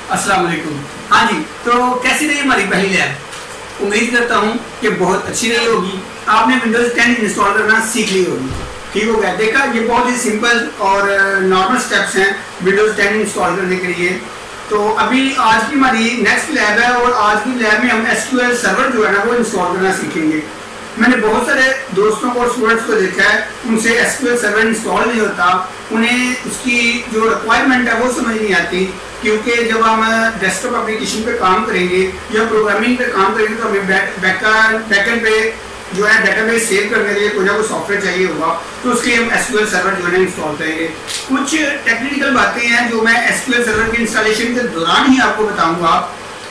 अस्सलाम वालेकुम। हाँ जी, तो कैसी रही हमारी पहली लैब? उम्मीद करता हूँ कि बहुत अच्छी रही होगी। आपने विंडोज़ 10 इंस्टॉल करना सीख ली होगी। ठीक हो गया। देखा, ये बहुत ही सिंपल और नॉर्मल स्टेप्स हैं विंडोज़ 10 इंस्टॉल करने के लिए। तो अभी आज की हमारी नेक्स्ट लैब है और आज की लैब में हम एसक्यूएल सर्वर जो है ना वो इंस्टॉल करना सीखेंगे। मैंने बहुत सारे दोस्तों को और स्टूडेंट्स को देखा है, उनसे एसक्यूएल सर्वर इंस्टॉल नहीं होता, उन्हें उसकी जो रिक्वायरमेंट है वो समझ नहीं आती। क्योंकि जब हम डेस्कटॉप एप्लीकेशन पे काम करेंगे या प्रोग्रामिंग पे काम करेंगे तो हमें बैकएंड पे जो है डेटाबेस सेव करने के लिए कोई ना कोई सॉफ्टवेयर चाहिए होगा, तो उसके लिए हम एसक्यूएल सर्वर जो है इंस्टॉल करेंगे। कुछ टेक्निकल बातें हैं जो मैं एसक्यूएल सर्वर के इंस्टॉलेशन के दौरान ही आपको बताऊंगा,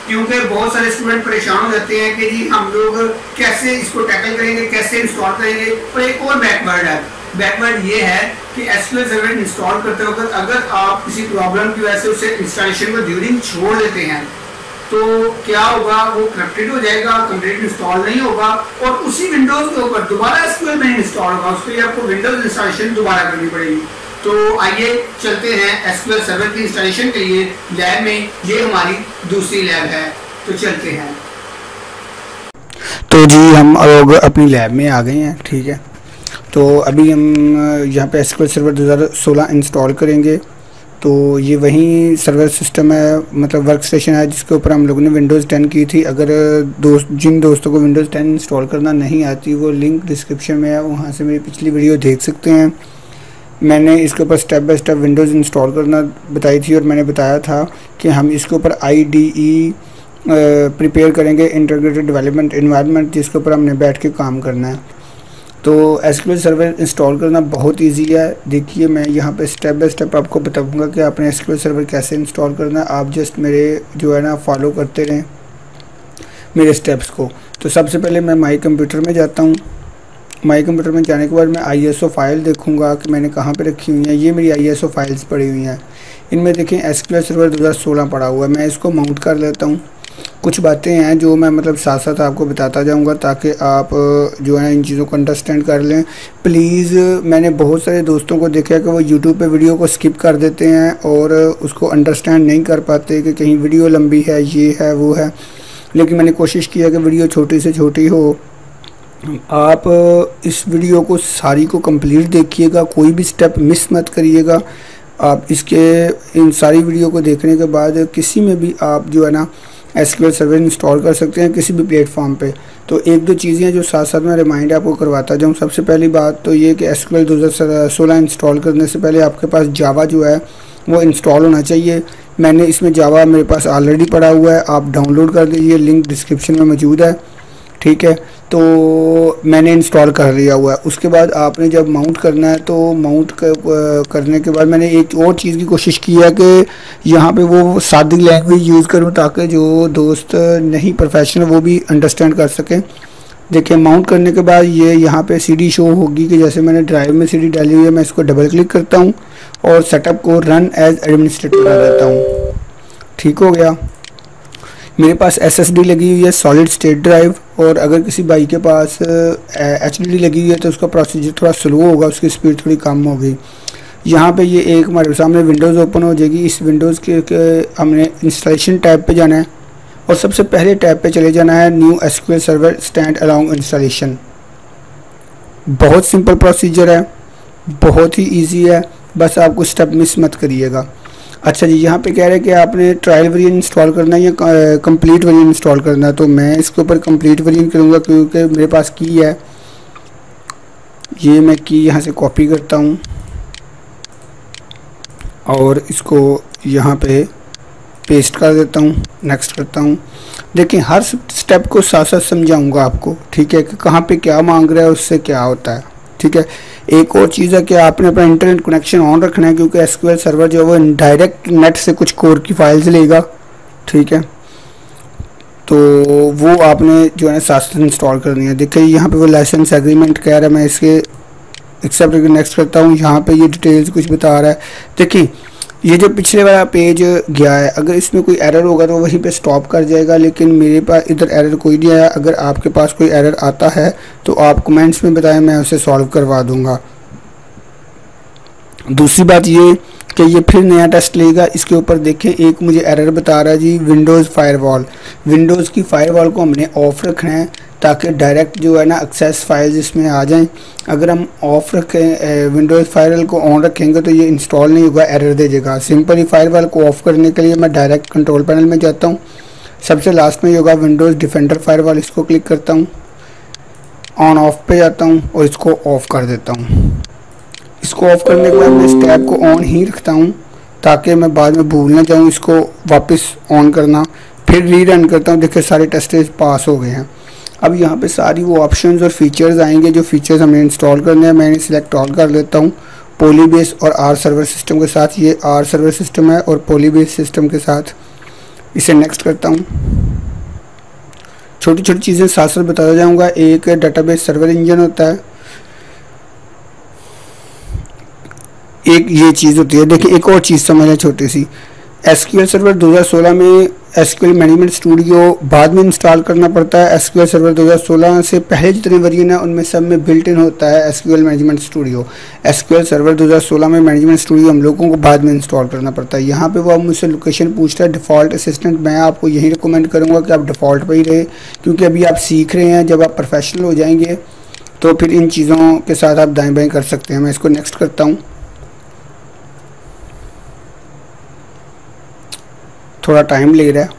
क्योंकि बहुत सारे स्टूडेंट परेशान हो जाते हैं कि जी हम लोग कैसे इसको टैकल करेंगे, कैसे इंस्टॉल करेंगे। और एक और बैकवर्ड है, बैकवर्ड ये है कि एसक्यूएल सर्वर इंस्टॉल करते वक्त अगर आप किसी प्रॉब्लम की वजह से उसे इंस्टॉलेशन को ड्यूरिंग छोड़ देते हैं तो क्या होगा, वो करप्टेड हो जाएगा, कंप्लीट इंस्टॉल नहीं होगा और उसी विंडोज के ऊपर दोबारा एसक्यूएल में इंस्टॉल होगा। उसके लिए आपको विंडोज इंस्टॉलेशन दोबारा करनी पड़ेगी। तो आइए चलते हैं एसक्यूएल सर्वर की इंस्टॉलेशन के लिए लैब में। ये हमारी दूसरी लैब है, तो चलते हैं। तो जी हम लोग अपनी लैब में आ गए हैं। ठीक है, तो अभी हम यहाँ पे एसक्यूएल सर्वर 2016 इंस्टॉल करेंगे। तो ये वही सर्वर सिस्टम है, मतलब वर्क स्टेशन है जिसके ऊपर हम लोगों ने विंडोज़ 10 की थी। अगर जिन दोस्तों को विंडोज़ 10 इंस्टॉल करना नहीं आती वो लिंक डिस्क्रिप्शन में है, वहाँ से मेरी पिछली वीडियो देख सकते हैं। मैंने इसके ऊपर step by step Windows install करना बताई थी और मैंने बताया था कि हम इसके ऊपर IDE प्रिपेयर करेंगे, इंटीग्रेटेड डेवलपमेंट एनवायरनमेंट, जिसके ऊपर हमने बैठ के काम करना है। तो एसक्यूएल सर्वर इंस्टॉल करना बहुत इजी है। देखिए, मैं यहाँ पे स्टेप बाय स्टेप आपको बताऊँगा कि आपने एसक्यूएल सर्वर कैसे इंस्टॉल करना है। आप जस्ट मेरे जो है ना फॉलो करते रहें मेरे स्टेप्स को। तो सबसे पहले मैं माई कंप्यूटर में जाता हूँ। माई कंप्यूटर में जाने के बाद मैं ISO फाइल देखूंगा कि मैंने कहाँ पे रखी हुई हैं। ये मेरी ISO फाइल्स पड़ी हुई हैं। इनमें देखें एसक्यूएल सर्वर 2016 पड़ा हुआ है। मैं इसको माउंट कर लेता हूँ। कुछ बातें हैं जो मैं मतलब साथ साथ आपको बताता जाऊंगा ताकि आप जो है इन चीज़ों को अंडरस्टैंड कर लें। प्लीज़, मैंने बहुत सारे दोस्तों को देखा है कि वो यूट्यूब पे वीडियो को स्किप कर देते हैं और उसको अंडरस्टैंड नहीं कर पाते कि कहीं वीडियो लंबी है, ये है वो है। लेकिन मैंने कोशिश किया कि वीडियो छोटी से छोटी हो। आप इस वीडियो को सारी को कंप्लीट देखिएगा, कोई भी स्टेप मिस मत करिएगा। आप इन सारी वीडियो को देखने के बाद किसी में भी आप जो है ना एसक्यूएल सर्वर इंस्टॉल कर सकते हैं किसी भी प्लेटफॉर्म पे। तो एक दो चीज़ें हैं जो साथ साथ मैं रिमाइंड आपको करवाता जाऊँ। सबसे पहली बात तो ये कि एसक्यूएल 2016 इंस्टॉल करने से पहले आपके पास जावा जो है वो इंस्टॉल होना चाहिए। मैंने इसमें जावा मेरे पास ऑलरेडी पड़ा हुआ है, आप डाउनलोड कर लीजिए, लिंक डिस्क्रिप्शन में मौजूद है। ठीक है, तो मैंने इंस्टॉल कर लिया हुआ है। उसके बाद आपने जब माउंट करना है तो माउंट करने के बाद मैंने एक और चीज़ की कोशिश की है कि यहाँ पे वो सादी लैंग्वेज यूज़ करूँ ताकि जो दोस्त नहीं प्रोफेशनल वो भी अंडरस्टैंड कर सकें। देखिए, माउंट करने के बाद ये यहाँ पे CD शो होगी कि जैसे मैंने ड्राइव में CD डाली हुई है। मैं इसको डबल क्लिक करता हूँ और सेटअप को रन एज एडमिनिस्ट्रेटर कर देता हूँ। ठीक हो गया। मेरे पास SSD लगी हुई है, सॉलिड स्टेट ड्राइव। और अगर किसी भाई के पास HDD लगी हुई है तो उसका प्रोसीजर थोड़ा स्लो होगा, उसकी स्पीड थोड़ी कम होगी। यहाँ पे ये एक हमारे सामने विंडोज़ ओपन हो जाएगी। इस विंडोज़ के हमने इंस्टॉलेशन टैब पे जाना है और सबसे पहले टैब पे चले जाना है new SQL server stand along installation. बहुत सिंपल प्रोसीजर है, बहुत ही ईजी है, बस आपको स्टेप मिस मत करिएगा। अच्छा जी, यहाँ पे कह रहे हैं कि आपने ट्रायल वेरिएंट इंस्टॉल करना है या कंप्लीट वेरिएंट इंस्टॉल करना है। तो मैं इसके ऊपर कंप्लीट वेरिएंट करूँगा क्योंकि मेरे पास की है। ये मैं की यहाँ से कॉपी करता हूँ और इसको यहाँ पे पेस्ट कर देता हूँ, नेक्स्ट करता हूँ। देखिए, हर स्टेप को साथ साथ समझाऊँगा आपको। ठीक है, कि कहाँ पे क्या मांग रहा है, उससे क्या होता है। ठीक है, एक और चीज़ है कि आपने अपना इंटरनेट कनेक्शन ऑन रखना है क्योंकि एसक्यूएल सर्वर जो है वो डायरेक्ट नेट से कुछ कोर की फाइल्स लेगा। ठीक है, तो वो आपने जो है साथ साथ इंस्टॉल करनी है। देखिए, यहाँ पे वो लाइसेंस एग्रीमेंट कह रहा है, मैं इसके एक्सेप्ट नेक्स्ट करता हूँ। यहाँ पे ये डिटेल्स कुछ बता रहा है। देखिए, ये जो पिछले वाला पेज गया है, अगर इसमें कोई एरर होगा तो वहीं पे स्टॉप कर जाएगा, लेकिन मेरे पास इधर एरर कोई नहीं आया। अगर आपके पास कोई एरर आता है तो आप कमेंट्स में बताएं, मैं उसे सॉल्व करवा दूंगा। दूसरी बात ये कि ये फिर नया टेस्ट लेगा। इसके ऊपर देखें एक मुझे एरर बता रहा है जी, विंडोज़ फायरवॉल। विंडोज़ की फायरवॉल को हमने ऑफ़ रखना है ताकि डायरेक्ट जो है ना एक्सेस फाइल्स इसमें आ जाएं। अगर हम ऑफ़ रखें, विंडोज़ फायरवॉल को ऑन रखेंगे तो ये इंस्टॉल नहीं होगा, एरर दे देगा। सिंपली फायरवॉल को ऑफ़ करने के लिए मैं डायरेक्ट कंट्रोल पैनल में जाता हूँ, सबसे लास्ट में ये होगा विंडोज़ डिफेंडर फायरवॉल, इसको क्लिक करता हूँ, ऑन ऑफ पे जाता हूँ और इसको ऑफ़ कर देता हूँ। इसको ऑफ़ करने के बाद मैं इस टैब को ऑन ही रखता हूँ ताकि मैं बाद में भूल ना जाऊँ इसको वापस ऑन करना। फिर रीरन करता हूँ, देखिए सारे टेस्टेज पास हो गए हैं। अब यहाँ पे सारी वो ऑप्शंस और फीचर्स आएंगे जो फीचर्स हमें इंस्टॉल करने हैं। मैं इन्हें सिलेक्ट ऑल कर लेता हूँ पोलीबेस और आर सर्वर सिस्टम के साथ। ये आर सर्वर सिस्टम है और पोलीबेस सिस्टम के साथ, इसे नेक्स्ट करता हूँ। छोटी छोटी चीज़ें साथ साथ बताता जाऊँगा। एक डेटाबेस सर्वर इंजन होता है, एक ये चीज़ होती है। देखिए एक और चीज़ समझें छोटी सी, एसक्यूएल सर्वर 2016 में एसक्यूएल मैनेजमेंट स्टूडियो बाद में इंस्टॉल करना पड़ता है। एसक्यूएल सर्वर 2016 से पहले जितने वर्जन है उनमें सब में बिल्ट इन होता है SQL management studio. SQL server 2016 में मैनेजमेंट स्टूडियो हम लोगों को बाद में इंस्टॉल करना पड़ता है। यहाँ पे वो अब मुझसे लोकेशन पूछता है डिफ़ॉल्ट असिस्टेंट। मैं आपको यही रिकमेंड करूँगा कि आप डिफ़ॉल्ट पर ही रहे, क्योंकि अभी आप सीख रहे हैं। जब आप प्रोफेशनल हो जाएंगे तो फिर इन चीज़ों के साथ आप दाएँ बाएँ कर सकते हैं। मैं इसको नेक्स्ट करता हूँ। थोड़ा टाइम ले रहा है।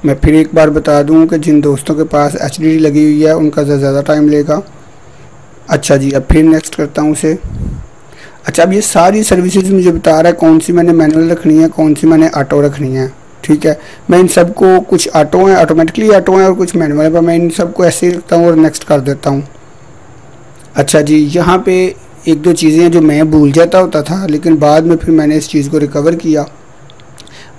मैं फिर एक बार बता दूं कि जिन दोस्तों के पास HDD लगी हुई है उनका ज़्यादा टाइम लेगा। अच्छा जी, अब फिर नेक्स्ट करता हूं उसे। अच्छा, अब ये सारी सर्विसेज मुझे बता रहा है कौन सी मैंने मैनुअल रखनी है, कौन सी मैंने ऑटो रखनी है। ठीक है, मैं इन सबको, कुछ ऑटो हैं, ऑटोमेटिकली ऑटो हैं और कुछ मैनुअल है, पर मैं इन सबको ऐसे ही रखता हूँ और नेक्स्ट कर देता हूँ। अच्छा जी, यहाँ पे एक दो चीज़ें हैं जो मैं भूल जाता होता था, लेकिन बाद में फिर मैंने इस चीज़ को रिकवर किया।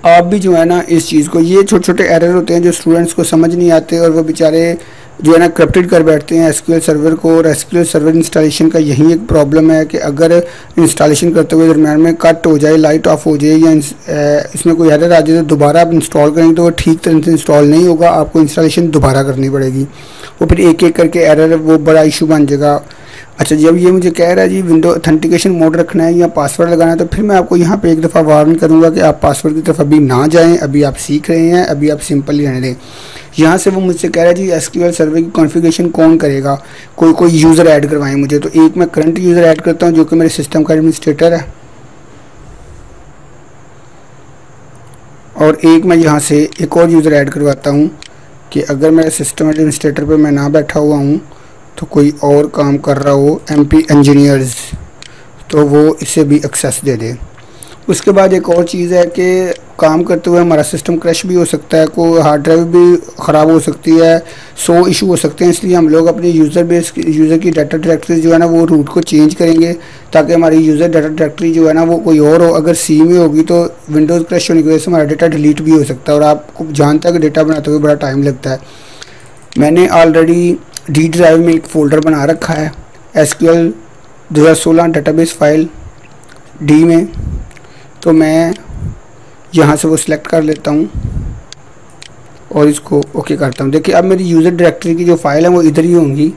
आप भी जो है ना इस चीज़ को, ये छोटे छोटे एरर होते हैं जो स्टूडेंट्स को समझ नहीं आते और वो बेचारे जो है ना करप्टेड कर बैठते हैं एसक्यूएल सर्वर को। और एसक्यूएल सर्वर इंस्टॉलेशन का यही एक प्रॉब्लम है कि अगर इंस्टॉलेशन करते हुए दरम्यान में कट हो जाए, लाइट ऑफ हो जाए या इसमें कोई एरर आ जाए तो दोबारा आप इंस्टॉल करेंगे तो वो ठीक तरह से इंस्टॉल नहीं होगा, आपको इंस्टॉलेशन दोबारा करनी पड़ेगी। वो फिर एक एक करके एरर, वो बड़ा इशू बन जाएगा। अच्छा, जब ये मुझे कह रहा है जी विंडो ऑथेंटिकेशन मोड रखना है या पासवर्ड लगाना है, तो फिर मैं आपको यहाँ पे एक दफ़ा वार्न करूँगा कि आप पासवर्ड की तरफ अभी ना जाएं। अभी आप सीख रहे हैं, अभी आप सिंपली रहने दें। यहाँ से वो मुझसे कह रहा है जी एसक्यूएल सर्वर की कॉन्फ़िगरेशन कौन करेगा, कोई यूज़र ऐड करवाएं मुझे। तो एक मैं करंट यूज़र ऐड करता हूँ जो कि मेरे सिस्टम का एडमिनिस्ट्रेटर है, और एक मैं यहाँ से एक और यूज़र ऐड करवाता हूँ कि अगर मेरे सिस्टम एडमिनिस्ट्रेटर पर मैं ना बैठा हुआ हूँ तो कोई और काम कर रहा हो, MP इंजीनियर्स, तो वो इसे भी एक्सेस दे दे। उसके बाद एक और चीज़ है कि काम करते हुए हमारा सिस्टम क्रैश भी हो सकता है, कोई हार्ड ड्राइव भी ख़राब हो सकती है, 100 इशू हो सकते हैं। इसलिए हम लोग अपने यूज़र की डाटा डायरेक्टरी जो है ना वो रूट को चेंज करेंगे ताकि हमारी यूज़र डाटा डायरेक्टरी जो है ना वो कोई और हो। अगर C में होगी तो विंडोज़ क्रैश होने की वजह से हमारा डेटा डिलीट भी हो सकता है, और आपको जानता है कि डेटा बनाते हुए बड़ा टाइम लगता है। मैंने ऑलरेडी D ड्राइव में एक फ़ोल्डर बना रखा है SQL 2016 डेटाबेस फाइल D में, तो मैं यहाँ से वो सिलेक्ट कर लेता हूँ और इसको ओके करता हूँ। देखिए अब मेरी यूज़र डायरेक्टरी की जो फाइल है वो इधर ही होंगी।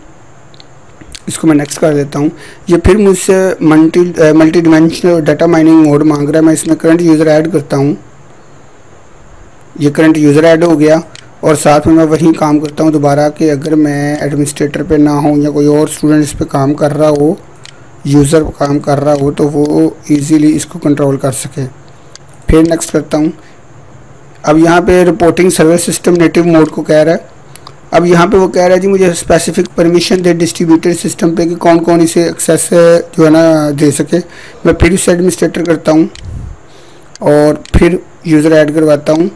इसको मैं नेक्स्ट कर देता हूँ। ये फिर मुझसे multi dimensional data mining mode मांग रहा है। मैं इसमें करंट यूज़र ऐड करता हूँ। ये करंट यूज़र ऐड हो गया और साथ में मैं वही काम करता हूँ दोबारा कि अगर मैं एडमिनिस्ट्रेटर पे ना हूँ या कोई और स्टूडेंट इस पे काम कर रहा हो, यूज़र काम कर रहा हो, तो वो इजीली इसको कंट्रोल कर सके। फिर नेक्स्ट करता हूँ। अब यहाँ पे reporting server system native mode को कह रहा है। अब यहाँ पे वो कह रहा है जी मुझे स्पेसिफिक परमिशन दे डिस्ट्रीब्यूटेड सिस्टम पे कि कौन कौन इसे एक्सेस जो है ना दे सके। मैं फिर इसे एडमिनिस्ट्रेटर करता हूँ और फिर यूज़र ऐड करवाता हूँ।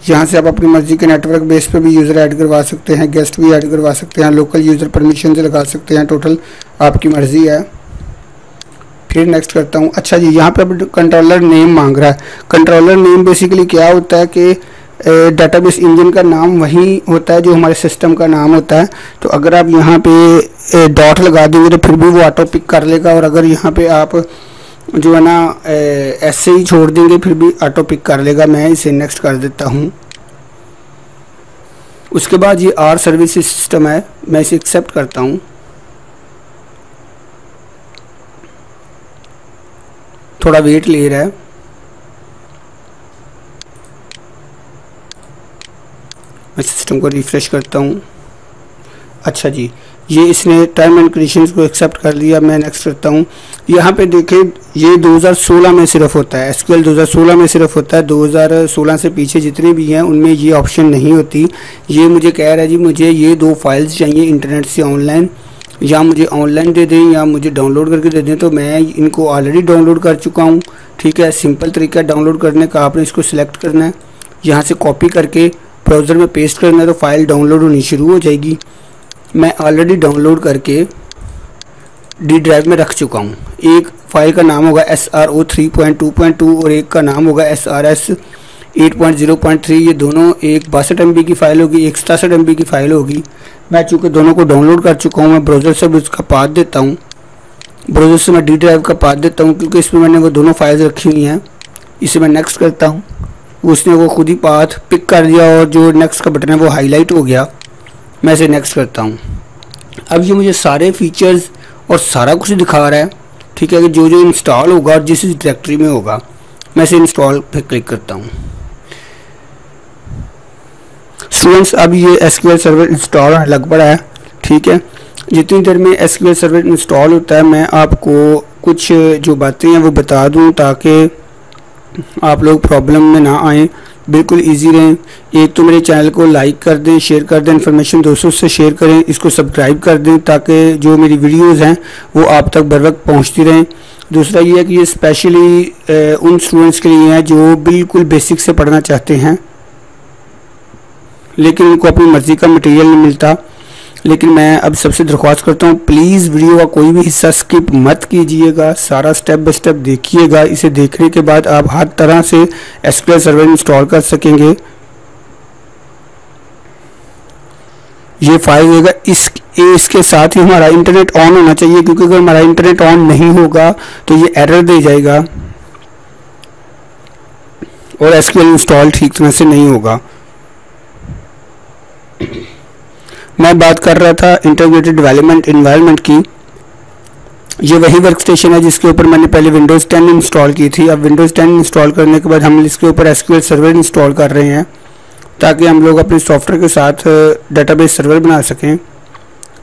यहाँ से आप अपनी मर्ज़ी के नेटवर्क बेस पे भी यूज़र ऐड करवा सकते हैं, गेस्ट भी ऐड करवा सकते हैं, लोकल यूज़र परमिशन से लगा सकते हैं, टोटल आपकी मर्ज़ी है। फिर नेक्स्ट करता हूँ। अच्छा जी, यहाँ पे अब कंट्रोलर नेम मांग रहा है। कंट्रोलर नेम बेसिकली क्या होता है कि डेटाबेस इंजन का नाम वही होता है जो हमारे सिस्टम का नाम होता है। तो अगर आप यहाँ पे डॉट लगा देंगे तो फिर भी वो ऑटो पिक कर लेगा, और अगर यहाँ पे आप जो है ना ऐसे ही छोड़ देंगे फिर भी ऑटो पिक कर लेगा। मैं इसे नेक्स्ट कर देता हूँ। उसके बाद ये आर सर्विस सिस्टम है, मैं इसे एक्सेप्ट करता हूँ। थोड़ा वेट ले रहा है। मैं सिस्टम को रिफ्रेश करता हूँ। अच्छा जी, ये इसने टर्म एंड कंडीशंस को एक्सेप्ट कर लिया। मैं नेक्स्ट करता हूँ। यहाँ पे देखें, ये 2016 में सिर्फ होता है, एसक्यूएल 2016 में सिर्फ होता है। 2016 से पीछे जितने भी हैं उनमें ये ऑप्शन नहीं होती। ये मुझे कह रहा है जी मुझे ये 2 फाइल्स चाहिए इंटरनेट से ऑनलाइन, या मुझे ऑनलाइन दे दें या मुझे डाउनलोड करके दे दें। तो मैं इनको ऑलरेडी डाउनलोड कर चुका हूँ। ठीक है, सिंपल तरीका डाउनलोड करने का, आपने इसको सिलेक्ट करना है, यहाँ से कॉपी करके ब्राउज़र में पेस्ट करना है, तो फाइल डाउनलोड होनी शुरू हो जाएगी। मैं ऑलरेडी डाउनलोड करके डी ड्राइव में रख चुका हूँ। एक फ़ाइल का नाम होगा SRO 3.2.2 और एक का नाम होगा SRS 8.0.3। ये दोनों, एक 62 MB की फ़ाइल होगी, एक 67 MB की फ़ाइल होगी। मैं चूँकि दोनों को डाउनलोड कर चुका हूँ, मैं ब्राउज़र से भी उसका पाथ देता हूँ। ब्राउज़र से मैं डी ड्राइव का पाथ देता हूँ क्योंकि इसमें मैंने वो दोनों फाइल्स रखी हुई हैं। इसे मैं नेक्स्ट करता हूँ। उसने वो खुद ही पाथ पिक कर दिया और जो नेक्स्ट का बटन है वो हाईलाइट हो गया। मैं इसे नेक्स्ट करता हूँ। अब ये मुझे सारे फीचर्स और सारा कुछ दिखा रहा है। ठीक है, कि जो जो इंस्टॉल होगा और जिस डायरेक्टरी में होगा। मैं इसे इंस्टॉल पे क्लिक करता हूँ। स्टूडेंट्स, अब ये एसक्यूएल सर्वर इंस्टॉल लग पड़ा है। ठीक है, जितनी देर में एसक्यूएल सर्वर इंस्टॉल होता है मैं आपको कुछ जो बातें हैं वो बता दूँ ताकि आप लोग प्रॉब्लम में ना आएँ, बिल्कुल इजी रहें। एक तो मेरे चैनल को लाइक कर दें, शेयर कर दें, इन्फॉर्मेशन दोस्तों से शेयर करें, इसको सब्सक्राइब कर दें ताकि जो मेरी वीडियोज़ हैं वो आप तक बर वक्त पहुँचती रहें। दूसरा ये है कि ये स्पेशली उन स्टूडेंट्स के लिए है जो बिल्कुल बेसिक से पढ़ना चाहते हैं लेकिन उनको अपनी मर्ज़ी का मटेरियल नहीं मिलता। लेकिन मैं अब सबसे दरख्वास्त करता हूँ, प्लीज़ वीडियो का कोई भी हिस्सा स्किप मत कीजिएगा, सारा स्टेप बाय स्टेप देखिएगा। इसे देखने के बाद आप हर तरह से एसक्यूएल सर्वर इंस्टॉल कर सकेंगे। ये फाइल होगा, इसके साथ ही हमारा इंटरनेट ऑन होना चाहिए क्योंकि अगर हमारा इंटरनेट ऑन नहीं होगा तो ये एरर दे जाएगा और एसक्यूएल इंस्टॉल ठीक तरह से नहीं होगा। मैं बात कर रहा था इंटीग्रेटेड डेवलपमेंट एनवायरनमेंट की। ये वही वर्क स्टेशन है जिसके ऊपर मैंने पहले विंडोज़ 10 इंस्टॉल की थी। अब विंडोज़ 10 इंस्टॉल करने के बाद हम इसके ऊपर एसक्यूएल सर्वर इंस्टॉल कर रहे हैं ताकि हम लोग अपने सॉफ्टवेयर के साथ डेटाबेस सर्वर बना सकें।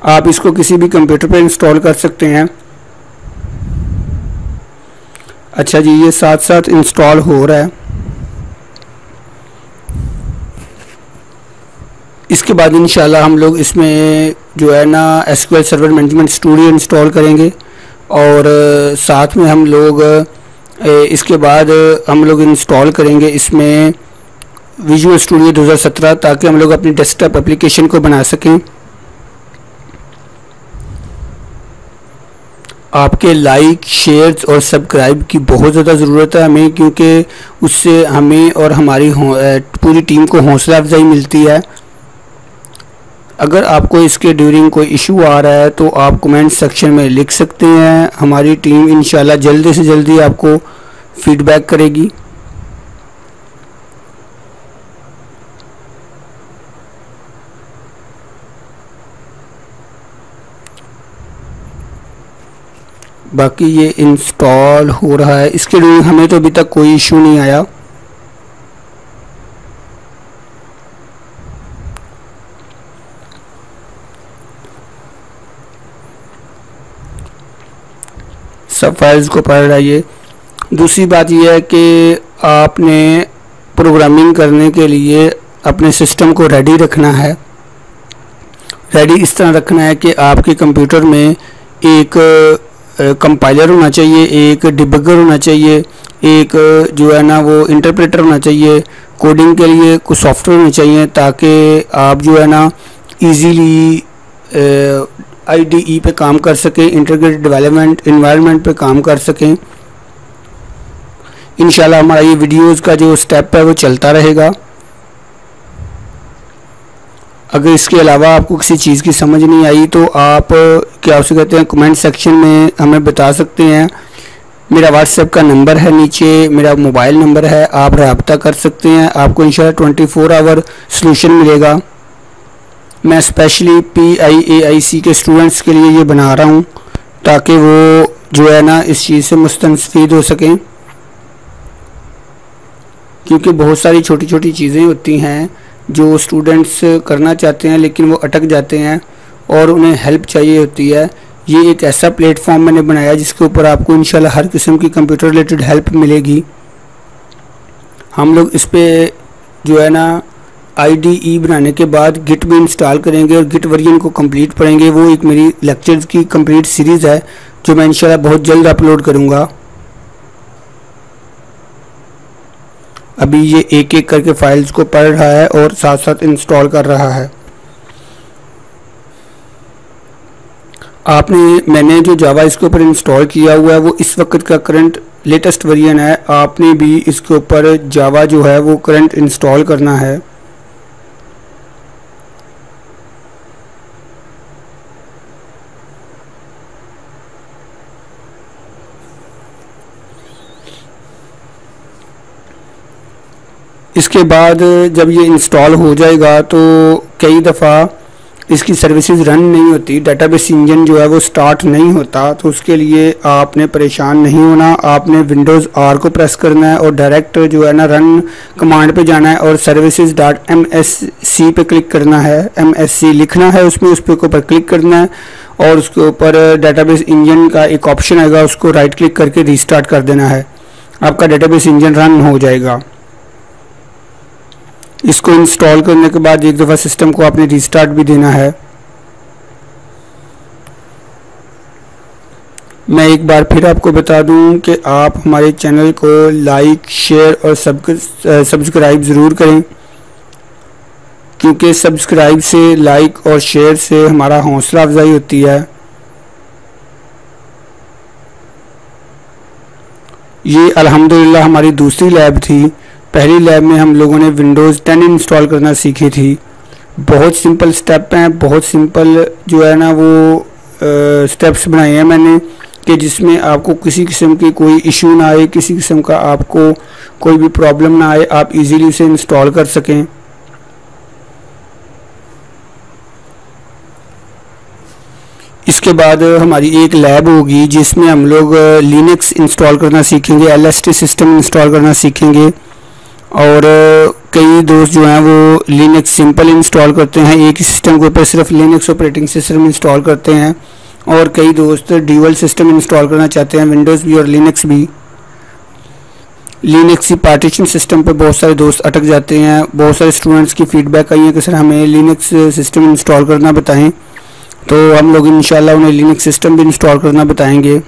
आप इसको किसी भी कंप्यूटर पर इंस्टॉल कर सकते हैं। अच्छा जी, ये साथ साथ इंस्टॉल हो रहा है। इसके बाद इंशाल्लाह हम लोग इसमें जो है ना SQL server management studio install करेंगे और साथ में हम लोग इसके बाद हम लोग इंस्टॉल करेंगे इसमें विजुअल स्टूडियो 2017 ताकि हम लोग अपनी डेस्कटॉप एप्लीकेशन को बना सकें। आपके लाइक, शेयर्स और सब्सक्राइब की बहुत ज़्यादा ज़रूरत है हमें, क्योंकि उससे हमें और हमारी पूरी टीम को हौसला अफजाई मिलती है। अगर आपको इसके ड्यूरिंग कोई इशू आ रहा है तो आप कमेंट सेक्शन में लिख सकते हैं। हमारी टीम इंशाल्लाह जल्दी से जल्दी आपको फीडबैक करेगी। बाकी ये इंस्टॉल हो रहा है। इसके ड्यूरिंग हमें तो अभी तक कोई इशू नहीं आया। सब फाइल्स को पढ़ रहिए। दूसरी बात यह है कि आपने प्रोग्रामिंग करने के लिए अपने सिस्टम को रेडी रखना है। रेडी इस तरह रखना है कि आपके कंप्यूटर में एक कंपाइलर होना चाहिए, एक डिबगर होना चाहिए, एक जो है ना वो इंटरप्रेटर होना चाहिए। कोडिंग के लिए कुछ सॉफ्टवेयर होने चाहिए ताकि आप जो है ना इजीली IDE पे काम कर सकें, इंटीग्रेटेड डेवलपमेंट एनवायरनमेंट पे काम कर सकें। इंशाल्लाह हमारा ये वीडियोज़ का जो स्टेप है वो चलता रहेगा। अगर इसके अलावा आपको किसी चीज़ की समझ नहीं आई तो आप क्या उसे कहते हैं कमेंट सेक्शन में हमें बता सकते हैं। मेरा व्हाट्सएप का नंबर है नीचे, मेरा मोबाइल नंबर है, आप रब्ता कर सकते हैं। आपको इंशाल्लाह 24 आवर सलूशन मिलेगा। मैं स्पेशली PIAIC के स्टूडेंट्स के लिए ये बना रहा हूँ ताकि वो जो है ना इस चीज़ से मुस्तफ़ीद हो सकें, क्योंकि बहुत सारी छोटी छोटी चीज़ें होती हैं जो स्टूडेंट्स करना चाहते हैं लेकिन वो अटक जाते हैं और उन्हें हेल्प चाहिए होती है। ये एक ऐसा प्लेटफॉर्म मैंने बनाया जिसके ऊपर आपको इंशाल्लाह हर किस्म की कंप्यूटर रिलेटेड हेल्प मिलेगी। हम लोग इस पर जो है ना IDE बनाने के बाद गिट भी इंस्टॉल करेंगे और गिट वर्जन को कंप्लीट पढ़ेंगे। वो एक मेरी लेक्चर्स की कंप्लीट सीरीज़ है जो मैं इंशाल्लाह बहुत जल्द अपलोड करूँगा। अभी ये एक एक करके फाइल्स को पढ़ रहा है और साथ साथ इंस्टॉल कर रहा है। मैंने जो जावा इसके ऊपर इंस्टॉल किया हुआ है वो इस वक्त का करंट लेटेस्ट वर्जन है। आपने भी इसके ऊपर जावा जो है वो करंट इंस्टॉल करना है। इसके बाद जब ये इंस्टॉल हो जाएगा तो कई दफ़ा इसकी सर्विसेज रन नहीं होती, डेटाबेस इंजन जो है वो स्टार्ट नहीं होता। तो उसके लिए आपने परेशान नहीं होना, आपने विंडोज़ R को प्रेस करना है और डायरेक्ट जो है ना रन कमांड पे जाना है और services.msc पे क्लिक करना है। MSC लिखना है उसमें, उस पर ऊपर क्लिक करना है और उसके ऊपर डेटाबेस इंजन का एक ऑप्शन आएगा, उसको राइट क्लिक करके रीस्टार्ट कर देना है। आपका डेटाबेस इंजन रन हो जाएगा। इसको इंस्टॉल करने के बाद एक दफ़ा सिस्टम को आपने रीस्टार्ट भी देना है। मैं एक बार फिर आपको बता दूं कि आप हमारे चैनल को लाइक, शेयर और सब्सक्राइब ज़रूर करें, क्योंकि सब्सक्राइब से, लाइक और शेयर से हमारा हौसला अफजाई होती है। ये अल्हम्दुलिल्लाह हमारी दूसरी लैब थी। पहली लैब में हम लोगों ने विंडोज़ 10 इंस्टॉल करना सीखी थी। बहुत सिंपल स्टेप हैं, बहुत सिंपल जो है ना वो स्टेप्स बनाए हैं मैंने कि जिसमें आपको किसी किस्म की कोई इशू ना आए, किसी किस्म का आपको कोई भी प्रॉब्लम ना आए, आप इजीली उसे इंस्टॉल कर सकें। इसके बाद हमारी एक लैब होगी जिसमें हम लोग लिनक्स इंस्टॉल करना सीखेंगे, LST सिस्टम इंस्टॉल करना सीखेंगे। और कई दोस्त जो हैं वो लिनक्स सिंपल इंस्टॉल करते हैं, एक ही सिस्टम के ऊपर सिर्फ लिनक्स ऑपरेटिंग सिस्टम इंस्टॉल करते हैं। और कई दोस्त ड्यूअल सिस्टम इंस्टॉल करना चाहते हैं, विंडोज़ भी और लिनक्स भी। लिनक्स की पार्टीशन सिस्टम पर बहुत सारे दोस्त अटक जाते हैं। बहुत सारे स्टूडेंट्स की फ़ीडबैक आई है कि सर हमें लिनक्स सिस्टम इंस्टॉल करना बताएं, तो हम लोग इंशाल्लाह उन्हें लिनक्स सिस्टम भी इंस्टॉल करना बताएंगे।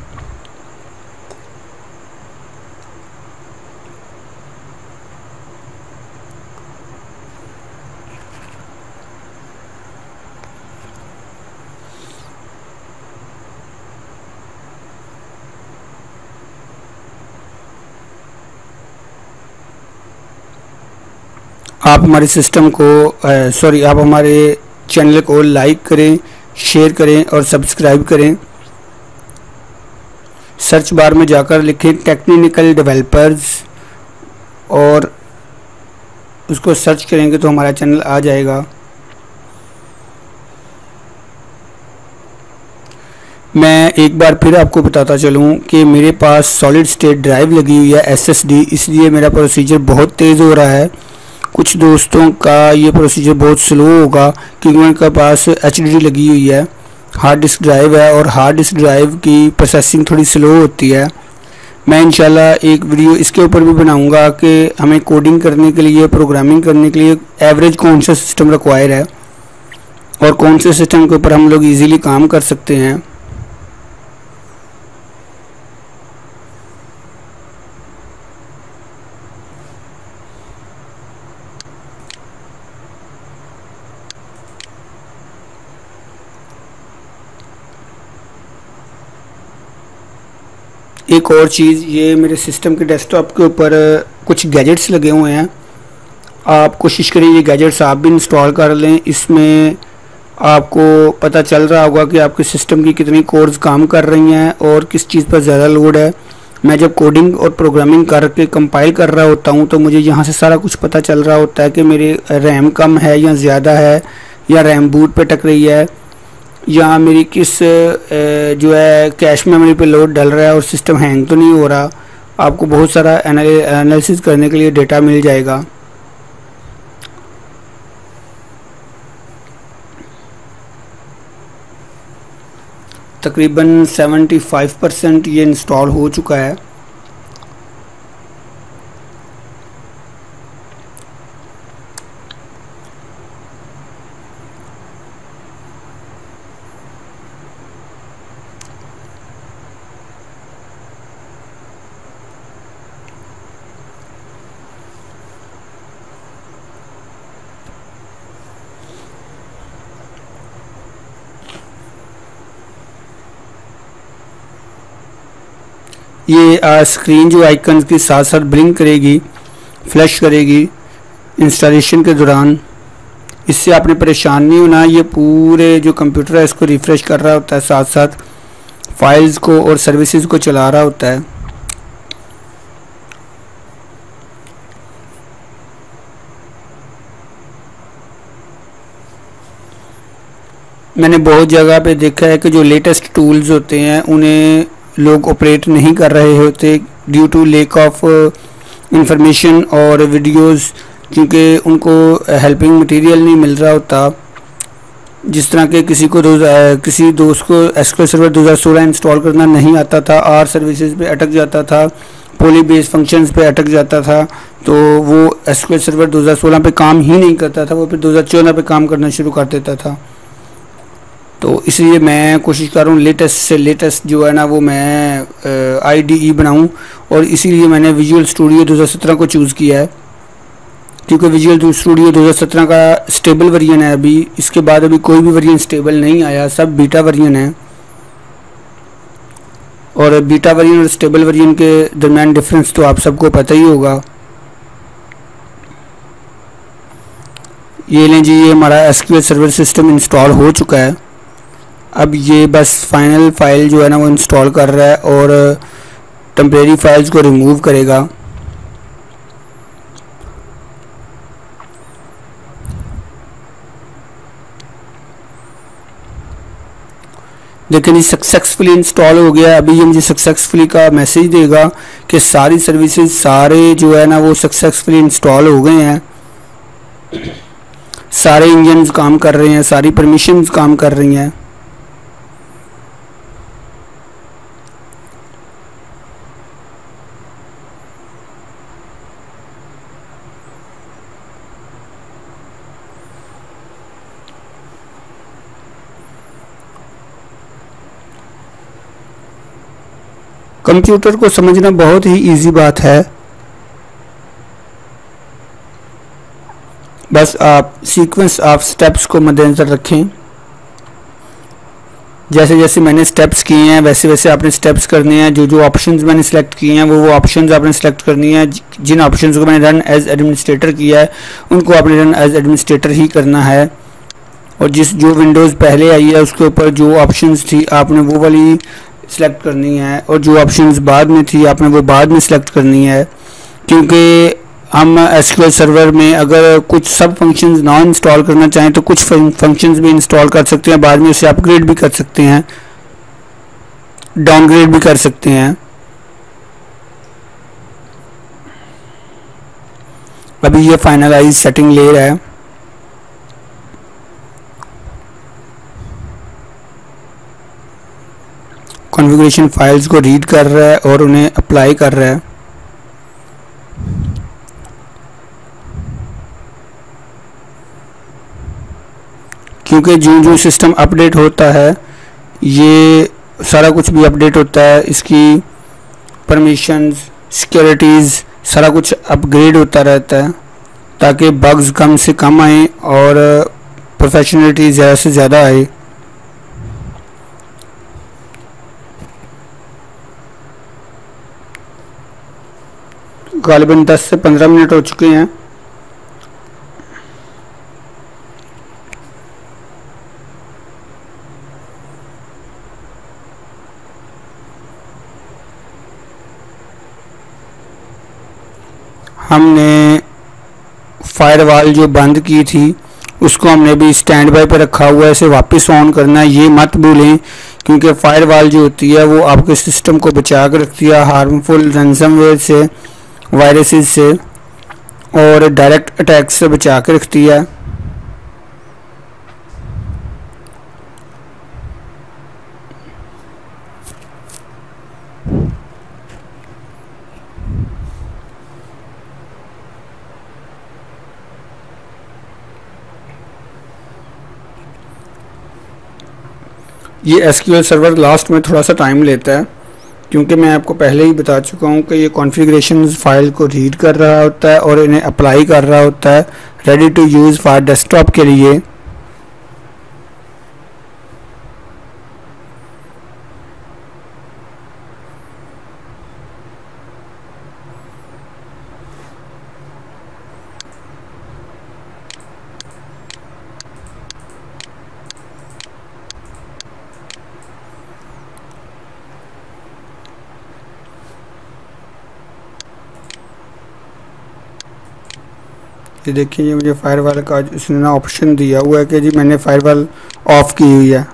आप हमारे सिस्टम को आप हमारे चैनल को लाइक करें, शेयर करें और सब्सक्राइब करें। सर्च बार में जाकर लिखें टेक्निकल डेवलपर्स और उसको सर्च करेंगे तो हमारा चैनल आ जाएगा। मैं एक बार फिर आपको बताता चलूँ कि मेरे पास सॉलिड स्टेट ड्राइव लगी हुई है SSD, इसलिए मेरा प्रोसीजर बहुत तेज़ हो रहा है। कुछ दोस्तों का ये प्रोसीजर बहुत स्लो होगा क्योंकि उनके पास HDD लगी हुई है, हार्ड डिस्क ड्राइव है और हार्ड डिस्क ड्राइव की प्रोसेसिंग थोड़ी स्लो होती है। मैं इंशाल्लाह एक वीडियो इसके ऊपर भी बनाऊंगा कि हमें कोडिंग करने के लिए, प्रोग्रामिंग करने के लिए एवरेज कौन सा सिस्टम रिक्वायर है और कौन से सिस्टम के ऊपर हम लोग इजीली काम कर सकते हैं। एक और चीज़, ये मेरे सिस्टम के डेस्कटॉप के ऊपर कुछ गैजेट्स लगे हुए हैं। आप कोशिश करें ये गैजेट्स आप भी इंस्टॉल कर लें। इसमें आपको पता चल रहा होगा कि आपके सिस्टम की कितनी कोर्स काम कर रही हैं और किस चीज़ पर ज़्यादा लोड है। मैं जब कोडिंग और प्रोग्रामिंग करके कंपाइल कर रहा होता हूँ तो मुझे यहाँ से सारा कुछ पता चल रहा होता है कि मेरे रैम कम है या ज़्यादा है, या रैम बूट पे टक रही है, यहाँ मेरी किस जो है कैश मेमोरी पे लोड डल रहा है और सिस्टम हैंग तो नहीं हो रहा। आपको बहुत सारा एनालिसिस करने के लिए डेटा मिल जाएगा। तकरीबन 75% ये इंस्टॉल हो चुका है। ये स्क्रीन जो आइकन के साथ साथ ब्लिंक करेगी, फ्लैश करेगी इंस्टॉलेशन के दौरान। इससे आपने परेशान नहीं होना। ये पूरे जो कंप्यूटर है इसको रिफ़्रेश कर रहा होता है, साथ साथ फाइल्स को और सर्विसेज को चला रहा होता है। मैंने बहुत जगह पे देखा है कि जो लेटेस्ट टूल्स होते हैं उन्हें लोग ऑपरेट नहीं कर रहे होते due to lack of information और वीडियोस, क्योंकि उनको हेल्पिंग मटेरियल नहीं मिल रहा होता। जिस तरह के किसी दोस्त को एसक्यूएल सर्वर 2016 इंस्टॉल करना नहीं आता था, आर सर्विसेज पे अटक जाता था, पोली बेस्ड फंक्शंस पे अटक जाता था, तो वो एसक्यूएल सर्वर 2016 पे काम ही नहीं करता था, वो फिर 2014 पे काम करना शुरू कर देता था। तो इसलिए मैं कोशिश कर रहा हूँ लेटेस्ट से लेटेस्ट जो है ना वो मैं IDE बनाऊँ, और इसीलिए मैंने विजुअल स्टूडियो 2017 को चूज़ किया है, क्योंकि विजुअल स्टूडियो 2017 का स्टेबल वर्जन है। अभी इसके बाद अभी कोई भी वर्जन स्टेबल नहीं आया, सब बीटा वर्जन है। और बीटा वर्जन और स्टेबल वर्जन के दरमियान डिफरेंस तो आप सबको पता ही होगा। ये लें जी, ये हमारा एसक्यूएल सर्वर सिस्टम इंस्टॉल हो चुका है। अब ये बस फाइनल फाइल जो है ना वो इंस्टॉल कर रहा है और टेम्परेरी फाइल्स को रिमूव करेगा। लेकिन ये सक्सेसफुली इंस्टॉल हो गया। अभी ये मुझे सक्सेसफुली का मैसेज देगा कि सारी सर्विसेज सारे जो है ना वो सक्सेसफुली इंस्टॉल हो गए हैं, सारे इंजन्स काम कर रहे हैं, सारी परमिशंस काम कर रही हैं। कंप्यूटर को समझना बहुत ही इजी बात है। बस आप सीक्वेंस ऑफ स्टेप्स को मद्देनजर रखें। जैसे जैसे मैंने स्टेप्स किए हैं वैसे वैसे आपने स्टेप्स करने हैं। जो जो ऑप्शंस मैंने सेलेक्ट किए हैं वो ऑप्शंस आपने सेलेक्ट करनी है। जिन ऑप्शंस को मैंने रन एज एडमिनिस्ट्रेटर किया है उनको आपने रन एज एडमिनिस्ट्रेटर ही करना है। और जो विंडोज़ पहले आई है उसके ऊपर जो ऑप्शंस थी आपने वो वाली सेलेक्ट करनी है, और जो ऑप्शंस बाद में थी आपने वो बाद में सेलेक्ट करनी है। क्योंकि हम एसक्यूएल सर्वर में अगर कुछ सब फंक्शंस ना इंस्टॉल करना चाहें तो कुछ फंक्शंस भी इंस्टॉल कर सकते हैं, बाद में उसे अपग्रेड भी कर सकते हैं, डाउनग्रेड भी कर सकते हैं। अभी ये फाइनलाइज सेटिंग ले रहा है। कॉन्फ़िगरेशन फाइल्स को रीड कर रहा है और उन्हें अप्लाई कर रहा है। क्योंकि जो जो सिस्टम अपडेट होता है ये सारा कुछ भी अपडेट होता है, इसकी परमिशंस, सिक्योरिटीज़ सारा कुछ अपग्रेड होता रहता है ताकि बग्स कम से कम आए और प्रोफेशनलिटी ज़्यादा से ज़्यादा आए। गालिबन 10 से 15 मिनट हो चुके हैं। हमने फायरवॉल जो बंद की थी उसको हमने भी स्टैंड बाय पे रखा हुआ है, इसे वापस ऑन करना है, ये मत भूलें, क्योंकि फायरवॉल जो होती है वो आपके सिस्टम को बचा कर रखती है हार्मफुल रैंसमवेयर से, वायरसेस से और डायरेक्ट अटैक से बचा कर रखती है। ये एसक्यूएल सर्वर लास्ट में थोड़ा सा टाइम लेता है, क्योंकि मैं आपको पहले ही बता चुका हूँ कि ये कॉन्फ़िगरेशन फाइल को रीड कर रहा होता है और इन्हें अप्लाई कर रहा होता है ready to use for desktop के लिए। ये देखिए, ये मुझे फायरवॉल का इसने ना ऑप्शन दिया हुआ है कि जी मैंने फायरवॉल ऑफ की हुई है।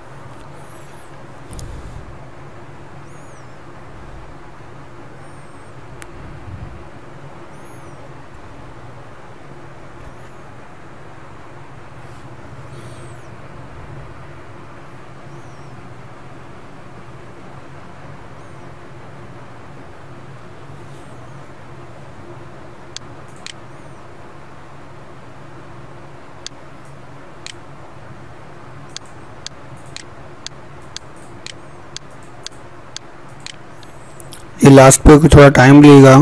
ये लास्ट पे थोड़ा टाइम लेगा।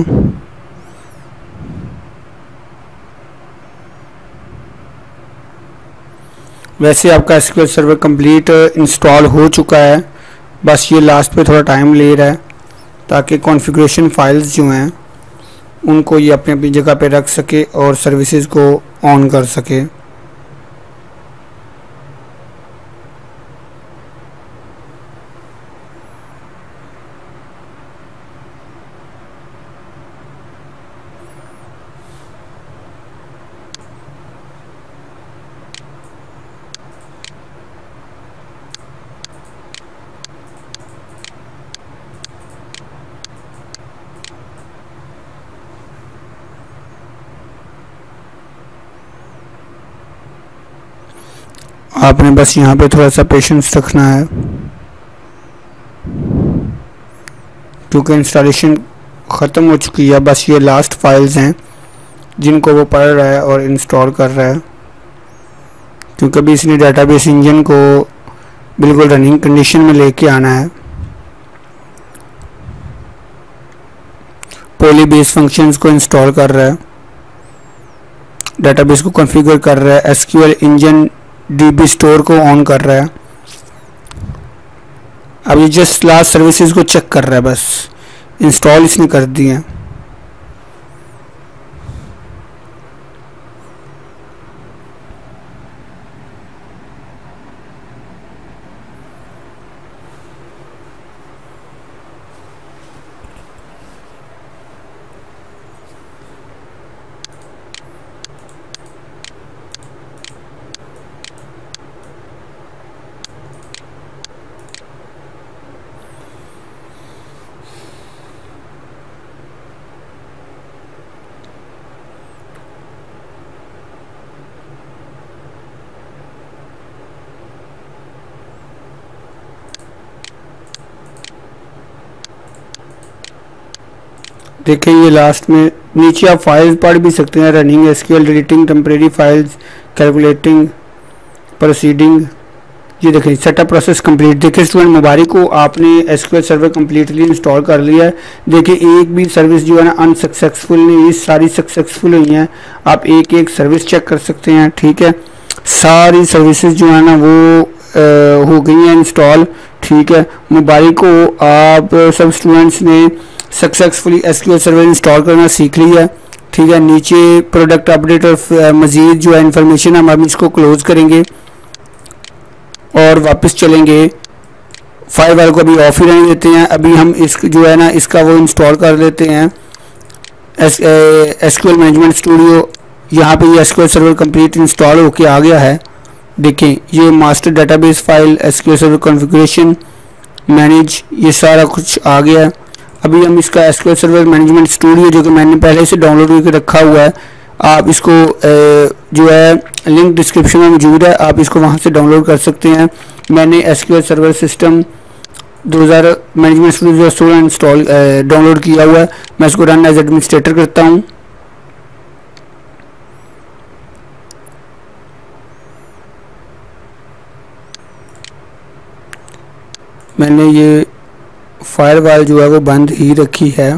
वैसे आपका एसक्यूएल सर्वर कंप्लीट इंस्टॉल हो चुका है, बस ये लास्ट पे थोड़ा टाइम ले रहा है ताकि कॉन्फ़िगरेशन फाइल्स जो हैं उनको ये अपनी अपनी जगह पे रख सके और सर्विसेज को ऑन कर सके। आपने बस यहाँ पे थोड़ा सा पेशेंस रखना है, क्योंकि इंस्टॉलेशन ख़त्म हो चुकी है। बस ये लास्ट फाइल्स हैं जिनको वो पढ़ रहा है और इंस्टॉल कर रहा है, क्योंकि अभी इसने डेटाबेस इंजन को बिल्कुल रनिंग कंडीशन में लेके आना है। पॉलीबेस फंक्शंस को इंस्टॉल कर रहा है, डेटाबेस को कॉन्फ़िगर कर रहा है, एसक्यूएल इंजन डीबी स्टोर को ऑन कर रहा है। अब ये जस्ट लास्ट सर्विसेज को चेक कर रहा है, बस इंस्टॉल इसने कर दिए हैं। देखिए, ये लास्ट में नीचे आप फाइल्स पढ़ भी सकते हैं, running SQL, deleting temporary files, calculating, proceeding. ये देखिए सेटअप प्रोसेस कंप्लीट। देखिए स्टूडेंट मुबारक को, आपने एसक्यूएल सर्वर कम्प्लीटली इंस्टॉल कर लिया है। देखिए एक भी सर्विस जो है ना अनसक्सेसफुल नहीं, ये सारी सक्सेसफुल हुई हैं। आप एक एक सर्विस चेक कर सकते हैं, ठीक है। सारी सर्विसेज जो है ना वो हो गई हैं इंस्टॉल, ठीक है। मुबारक को, आप सब स्टूडेंट्स ने सक्सेसफुली एसक्यूएल सर्वर इंस्टॉल करना सीख लिया है, ठीक है। नीचे प्रोडक्ट अपडेट और मज़ीद जो है इन्फॉर्मेशन हम अभी इसको क्लोज करेंगे और वापस चलेंगे। फायरवॉल को अभी ऑफ ही रहने देते हैं। अभी हम इस जो है ना इसका वो इंस्टॉल कर लेते हैं, एसक्यूएल मैनेजमेंट स्टूडियो। यहाँ पे ये एसक्यूएल सर्वर कंप्लीट इंस्टॉल होके आ गया है। देखें ये master database file, SQL server configuration, manage, ये सारा कुछ आ गया है। अभी हम इसका एसक्यूएल सर्वर मैनेजमेंट स्टूडियो जो कि मैंने पहले से डाउनलोड करके रखा हुआ है, आप इसको जो है लिंक डिस्क्रिप्शन में मौजूद है, आप इसको वहाँ से डाउनलोड कर सकते हैं। मैंने SQL server system 2000 management studio 2016 install download किया हुआ है। मैं इसको रन एज एडमिनिस्ट्रेटर करता हूँ। मैंने ये फायरवॉल जो है वो बंद ही रखी है।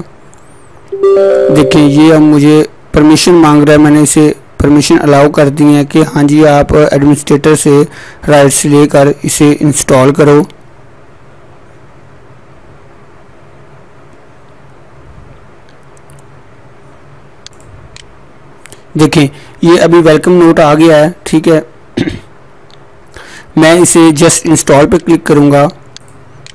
देखें ये अब मुझे परमिशन मांग रहा है, मैंने इसे परमिशन अलाउ कर दी है कि हाँ जी आप एडमिनिस्ट्रेटर से राइट्स लेकर इसे इंस्टॉल करो। देखें ये अभी वेलकम नोट आ गया है, ठीक है। मैं इसे जस्ट इंस्टॉल पे क्लिक करूँगा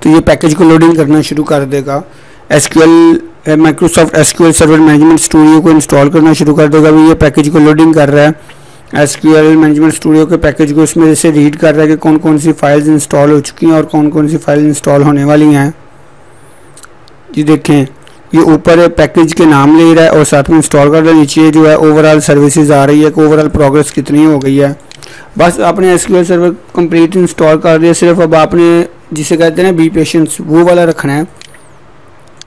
तो ये पैकेज को लोडिंग करना शुरू कर देगा। SQL Microsoft SQL server management studio को इंस्टॉल करना शुरू कर देगा। अभी ये पैकेज को लोडिंग कर रहा है। एसक्यूएल मैनेजमेंट स्टूडियो के पैकेज को इसमें जैसे रीड कर रहा है कि कौन कौन सी फाइल्स इंस्टॉल हो चुकी हैं और कौन कौन सी फाइल इंस्टॉल होने वाली हैं। ये देखें ये ऊपर पैकेज के नाम ले रहा है और साथ में इंस्टॉल कर रहा है। नीचे जो है ओवरऑल सर्विसेज आ रही है कि ओवरऑल प्रोग्रेस कितनी हो गई है। बस आपने एसक्यूएल सर्वर कंप्लीट इंस्टॉल कर दिया। सिर्फ अब आपने जिसे कहते हैं ना बी पेशेंस वो वाला रखना है।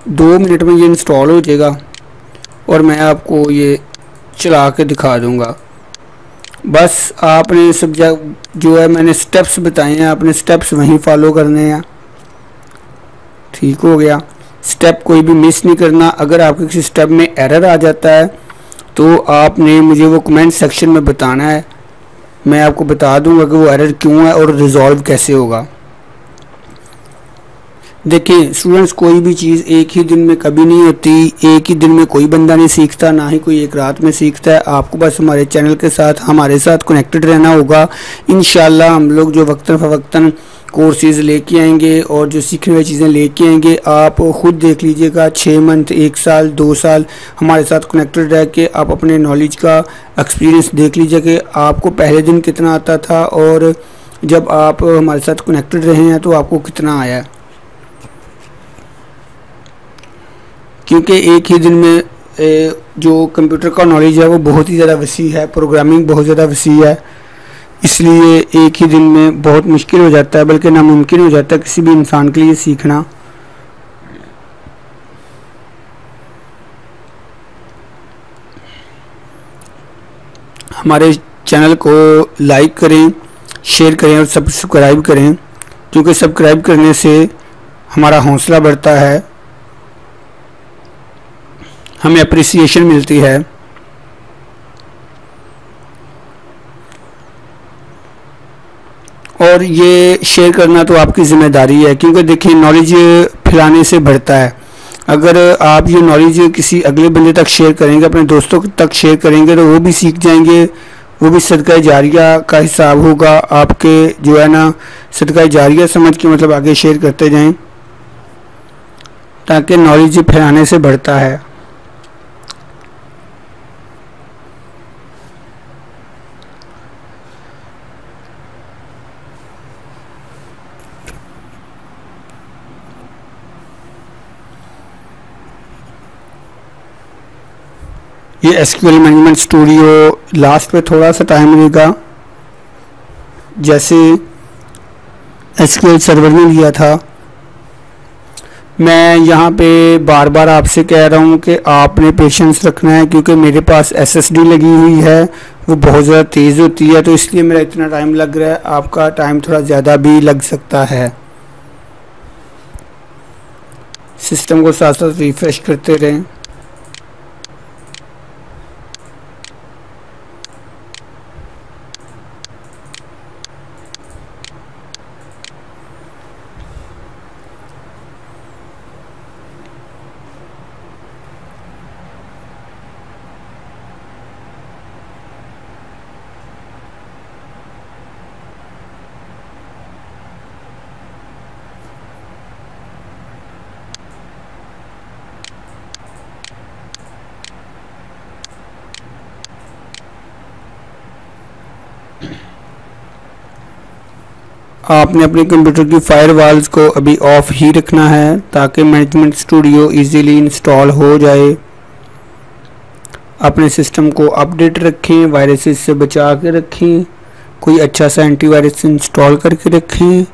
2 मिनट में ये इंस्टॉल हो जाएगा और मैं आपको ये चला के दिखा दूंगा। बस आपने सब जो है मैंने स्टेप्स बताए हैं, आपने स्टेप्स वहीं फॉलो करने हैं। ठीक हो गया, स्टेप कोई भी मिस नहीं करना। अगर आपके किसी स्टेप में एरर आ जाता है तो आपने मुझे वो कमेंट सेक्शन में बताना है, मैं आपको बता दूंगा कि वो एरर क्यों है और रिजॉल्व कैसे होगा। देखिए स्टूडेंट्स, कोई भी चीज़ एक ही दिन में कभी नहीं होती। एक ही दिन में कोई बंदा नहीं सीखता, ना ही कोई एक रात में सीखता है। आपको बस हमारे चैनल के साथ हमारे साथ कनेक्टेड रहना होगा। इंशाल्लाह हम लोग जो वक्तन फ़वक्तन कोर्सेज़ लेके आएंगे और जो सीखने वाली चीज़ें लेके आएंगे, आप ख़ुद देख लीजिएगा 6 मंथ, 1 साल, 2 साल हमारे साथ कनेक्टेड रह के आप अपने नॉलेज का एक्सपीरियंस देख लीजिए कि आपको पहले दिन कितना आता था और जब आप हमारे साथ कनेक्टेड रहे हैं तो आपको कितना आया है। क्योंकि एक ही दिन में जो कंप्यूटर का नॉलेज है वो बहुत ही ज़्यादा वसी है, प्रोग्रामिंग बहुत ज़्यादा वसी है, इसलिए एक ही दिन में बहुत मुश्किल हो जाता है, बल्कि नामुमकिन हो जाता है किसी भी इंसान के लिए सीखना। हमारे चैनल को लाइक करें, शेयर करें और सब्सक्राइब करें, क्योंकि सब्सक्राइब करने से हमारा हौसला बढ़ता है, हमें अप्रिसिएशन मिलती है। और ये शेयर करना तो आपकी ज़िम्मेदारी है, क्योंकि देखिए नॉलेज फैलाने से बढ़ता है। अगर आप ये नॉलेज किसी अगले बंदे तक शेयर करेंगे, अपने दोस्तों तक शेयर करेंगे, तो वो भी सीख जाएंगे, वो भी सदका जारिया का हिसाब होगा आपके, जो है ना सदका जारिया समझ के मतलब आगे शेयर करते जाएं, ताकि नॉलेज फैलाने से बढ़ता है। ये एसक्यूएल मैनेजमेंट स्टूडियो लास्ट पे थोड़ा सा टाइम लगेगा, जैसे एसक्यूएल सर्वर में लिया था। मैं यहाँ पे बार बार आपसे कह रहा हूँ कि आपने पेशेंस रखना है, क्योंकि मेरे पास एसएसडी लगी हुई है, वो बहुत ज़्यादा तेज़ होती है, तो इसलिए मेरा इतना टाइम लग रहा है। आपका टाइम थोड़ा ज़्यादा भी लग सकता है। सिस्टम को साथ साथ रिफ्रेश करते रहें। आपने अपने कंप्यूटर की फायरवॉल्स को अभी ऑफ ही रखना है ताकि मैनेजमेंट स्टूडियो इजीली इंस्टॉल हो जाए। अपने सिस्टम को अपडेट रखें, वायरसेस से बचा के रखें, कोई अच्छा सा एंटीवायरस इंस्टॉल करके रखें।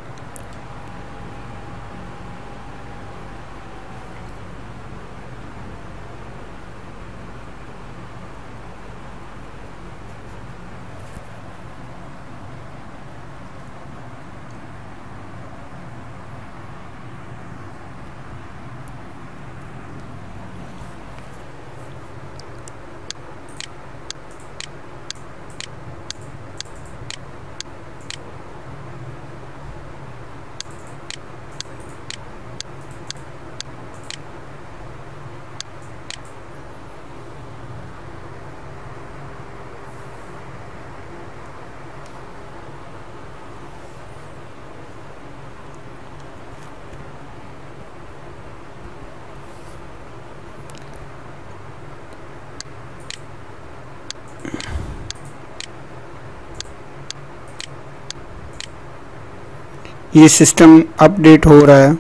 ये सिस्टम अपडेट हो रहा है,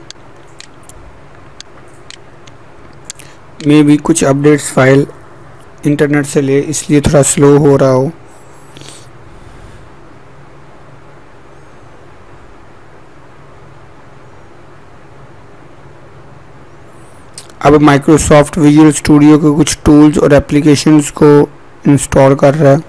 मे भी कुछ अपडेट्स फाइल इंटरनेट से ले इसलिए थोड़ा स्लो हो रहा हो। अब माइक्रोसॉफ्ट विजुअल स्टूडियो के कुछ टूल्स और एप्लीकेशंस को इंस्टॉल कर रहा है।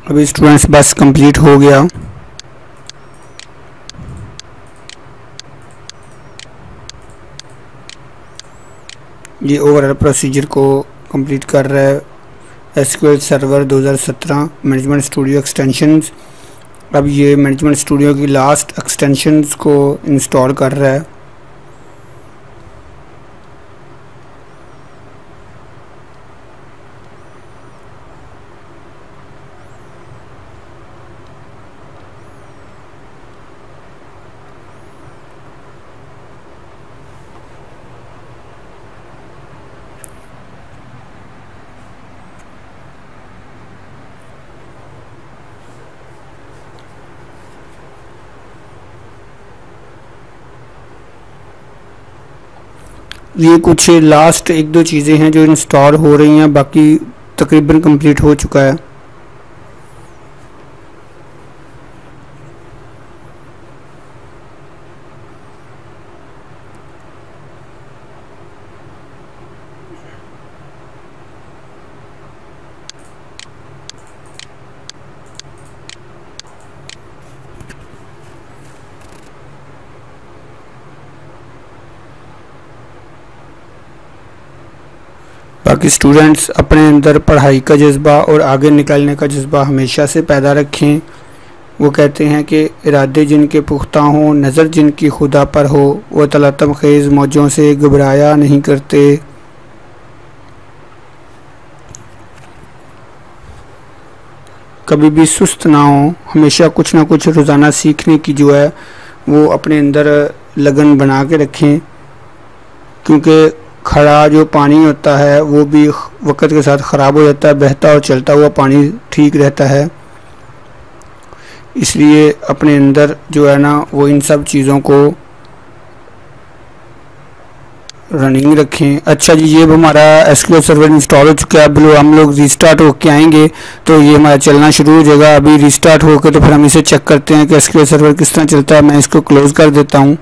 अभी स्टूडेंट्स बस कंप्लीट हो गया। ये ओवरऑल प्रोसीजर को कंप्लीट कर रहा है SQL server 2017 management studio extensions. अब ये मैनेजमेंट स्टूडियो की लास्ट एक्सटेंशंस को इंस्टॉल कर रहा है। ये कुछ लास्ट एक दो चीज़ें हैं जो इंस्टॉल हो रही हैं, बाकी तकरीबन कंप्लीट हो चुका है। बाकी स्टूडेंट्स अपने अंदर पढ़ाई का जज्बा और आगे निकलने का जज्बा हमेशा से पैदा रखें। वो कहते हैं कि इरादे जिनके पुख्ता हों, नज़र जिनकी खुदा पर हो, वो तलतम खेज़ मौजों से घबराया नहीं करते। कभी भी सुस्त ना हो, हमेशा कुछ ना कुछ रोज़ाना सीखने की जो है वो अपने अंदर लगन बना के रखें, क्योंकि खड़ा जो पानी होता है वो भी वक्त के साथ ख़राब हो जाता है, बहता और चलता हुआ पानी ठीक रहता है। इसलिए अपने अंदर जो है ना वो इन सब चीज़ों को रनिंग रखें। अच्छा जी, ये हमारा एसक्यूएल सर्वर इंस्टॉल हो चुका है। अब हम लोग रीस्टार्ट होके आएंगे तो ये हमारा चलना शुरू हो जाएगा। अभी रीस्टार्ट होकर तो फिर हम इसे चेक करते हैं कि एसक्यूएल सर्वर किस तरह चलता है। मैं इसको क्लोज़ कर देता हूँ।